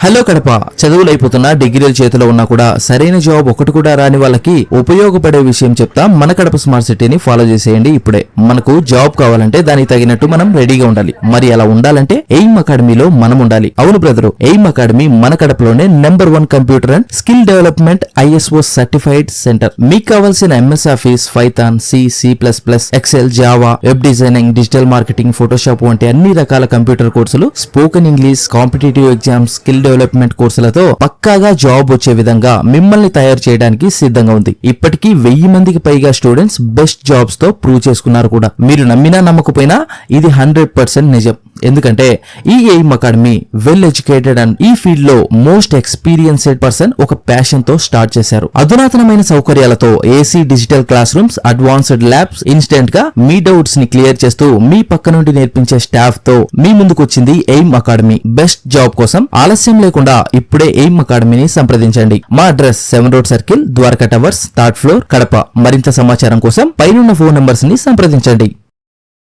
Hello Kadapa, చదువులు అయిపోతున్నా డిగ్రీల చేతిలో ఉన్నా కూడా సరైన జాబ్ ఒకటి కూడా రాని వాళ్ళకి ఉపయోగపడే విషయం చెప్తా. మన కడప స్మార్ట్ సిటీని ఫాలో చేసేయండి. ఇప్పుడే మనకు జాబ్ కావాలంటే దానికి తగినట్టు మనం రెడీగా ఉండాలి. మరి అలా ఉండాలంటే ఎయిమ్ అకాడమీలో మనం ఉండాలి. అవును బ్రదరు, ఎయిమ్ అకాడమీ మన కడపలోనే number 1 computer and skill development ISO certified centre. మీకు కావాల్సిన MS office, Python, C++, Excel, Java, web designing, digital marketing, Photoshop వంటి అన్ని రకాల కంప్యూటర్ కోర్సులు, spoken English, competitive exams, skill development కోర్సులతో పక్కాగా జాబ్ వచ్చే విధంగా మిమ్మల్ని తయారు చేయడానికి సిద్ధంగా ఉంది. ఇప్పటికీ 1000 మందికి పైగా స్టూడెంట్స్ బెస్ట్ జాబ్స్ తో ప్రూవ్ చేసుకున్నారు కూడా. మీరు నమ్మినా నమ్మకపోయినా ఇది 100% నిజం. ఎందుకంటే ఈ aim academy well educated and ఈ ఫీల్డ్ లో మోస్ట్ ఎక్స్పీరియన్స్డ్ పర్సన్ ఒక ప్యాషన్ తో స్టార్ట్ చేశారు. అధునాతనమైన సౌకర్యాలతో AC digital class rooms, advanced labs, instant గా మీ డౌట్స్ ని క్లియర్ చేస్తూ మీ పక్క నుండి నేర్పించే స్టాఫ్ తో మీ ముందుకు వచ్చింది ఎయిమ్ అకాడమీ. బెస్ట్ జాబ్ కోసం ఆలస్యం లేకుండా ఇప్పుడే ఎయిమ్ అకాడమీని సంప్రదించండి. మా address 7 road circle, Dwaraka towers, 3rd floor, Kadapa. మరింత సమాచారం కోసం పైనున్న ఫోన్ నంబర్స్ ని సంప్రదించండి.